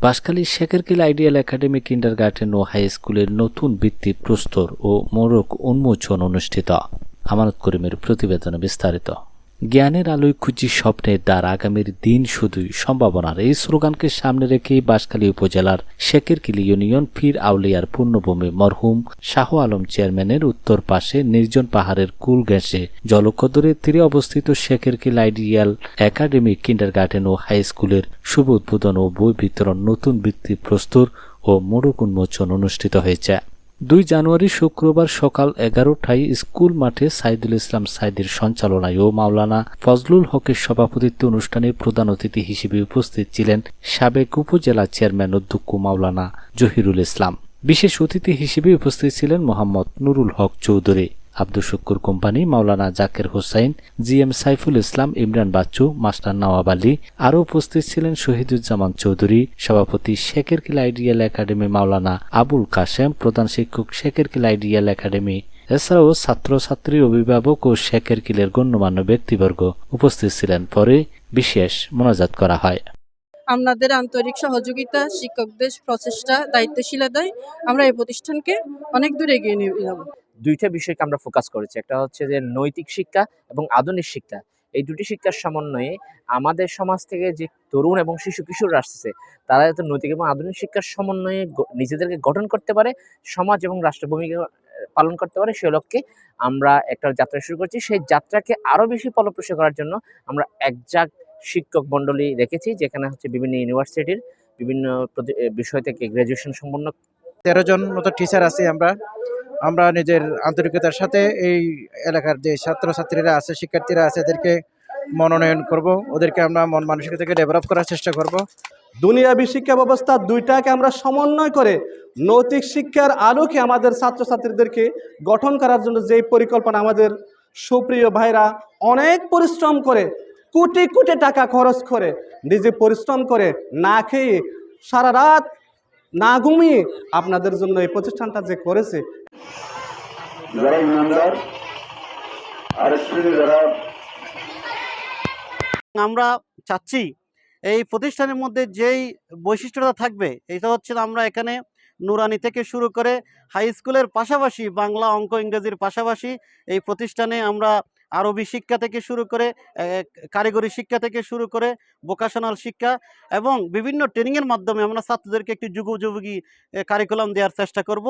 বাঁশখালীর শেখেরকিল ideal academy kindergarten ও high স্কুলের নতুন ভিত্তি প্রস্তর ও মোড়ক উন্মোচন অনুষ্ঠিত। আমানত করিমের প্রতিবেদনে বিস্তারিত। জ্ঞানের আলোয় খুঁজি স্বপ্নের দ্বার, আগামীর দিন শুধুই সম্ভাবনার, এই স্লোগানকে সামনে রেখেই বাঁশখালী উপজেলার শেখেরকিল ইউনিয়ন পীর আউলিয়ার পুণ্যভূমি মরহুম শাহ আলম চেয়ারম্যানের উত্তর পাশে নির্জন পাহাড়ের কুল ঘেঁষে জলকদরের তীরে অবস্থিত শেখেরকিল আইডিয়াল একাডেমি কিন্ডারগার্টেন ও হাই স্কুলের শুভ উদ্বোধন ও বই বিতরণ, নতুন ভিত্তি প্রস্তর ও মোড়ক উন্মোচন অনুষ্ঠিত হয়েছে। 2 জানুয়ারি শুক্রবার সকাল 11টায় স্কুল মাঠে সাইদুল ইসলাম সাইদের সঞ্চালনায় ও মাওলানা ফজলুল হকের সভাপতিত্বে অনুষ্ঠানে প্রধান অতিথি হিসেবে উপস্থিত ছিলেন সাবেক উপজেলা চেয়ারম্যান অধ্যক্ষ মাওলানা জহিরুল ইসলাম। বিশেষ অতিথি হিসেবে উপস্থিত ছিলেন মোহাম্মদ নুরুল হক চৌধুরী, আব্দুল শুক্কুর কোম্পানি, মাওলানা জাকের হোসাইন, জিএম সাইফুল ইসলাম, ইমরান বাচ্চু, মাস্টার নওয়াব আলী। আরও উপস্থিত ছিলেন শহীদুজ্জামান চৌধুরী, সভাপতি শেখেরকিল আইডিয়াল একাডেমি মাওলানা আবুল কাশেম, প্রধান শিক্ষক শেখেরকিল আইডিয়াল একাডেমি। এছাড়াও ছাত্রছাত্রী, অভিভাবক ও শেখেরকিলের গণ্যমান্য ব্যক্তিবর্গ উপস্থিত ছিলেন। পরে বিশেষ মোনাজাত করা হয়। আপনাদের আন্তরিক সহযোগিতা, শিক্ষকদের প্রচেষ্টা, দায়িত্বশীলতায় আমরা এই প্রতিষ্ঠানকে অনেক দূর এগিয়ে নিয়ে যাব। 2টা বিষয়কে আমরা ফোকাস করেছি। একটা হচ্ছে যে নৈতিক শিক্ষা এবং আধুনিক শিক্ষা। এই 2টি শিক্ষার সমন্বয়ে আমাদের সমাজ থেকে যে তরুণ এবং শিশু কিশোররা আসছে, তারা যাতে নৈতিক এবং আধুনিক শিক্ষার সমন্বয়ে নিজেদেরকে গঠন করতে পারে, সমাজ এবং রাষ্ট্র ভূমিকা পালন করতে পারে, সে লক্ষ্যে আমরা একটা যাত্রা শুরু করছি। সেই যাত্রাকে আরো বেশি ফলপ্রসূ করার জন্য আমরা একজাক শিক্ষক মণ্ডলী রেখেছি, যেখানে হচ্ছে বিভিন্ন ইউনিভার্সিটির বিভিন্ন বিষয় থেকে গ্রাজুয়েশন সম্পন্ন 13 জন মতো টিচার আছি। আমরা নিজের আন্তরিকতার সাথে এই এলাকার যে ছাত্রছাত্রীরা আছে, শিক্ষার্থীরা আছে, এদেরকে মনোনয়ন করব, ওদেরকে আমরা মন মানসিকতাকে ডেভেলপ করার চেষ্টা করব। দুনিয়াবী শিক্ষা ব্যবস্থা দুইটাকে আমরা সমন্বয় করে নৈতিক শিক্ষার আলোকে আমাদের ছাত্রছাত্রীদেরকে গঠন করার জন্য যে পরিকল্পনা, আমাদের সুপ্রিয় ভাইরা অনেক পরিশ্রম করে, কোটি কোটি টাকা খরচ করে, নিজে পরিশ্রম করে, না খেয়ে সারা রাত না ঘুমিয়ে আপনাদের জন্য এই প্রতিষ্ঠানটা যে করেছে, যারা ইমানদার আর যারা আমরা চাচ্ছি এই প্রতিষ্ঠানের মধ্যে যেই বৈশিষ্ট্যটা থাকবে, এটা হচ্ছে আমরা এখানে নুরানি থেকে শুরু করে হাই স্কুলের পাশাপাশি বাংলা, অঙ্ক, ইংরেজির পাশাপাশি এই প্রতিষ্ঠানে আমরা আরবি শিক্ষা থেকে শুরু করে কারিগরি শিক্ষা থেকে শুরু করে ভোকেশনাল শিক্ষা এবং বিভিন্ন ট্রেনিংয়ের মাধ্যমে আমরা ছাত্রদেরকে একটি যুগোপযোগী কারিকুলাম দেওয়ার চেষ্টা করব।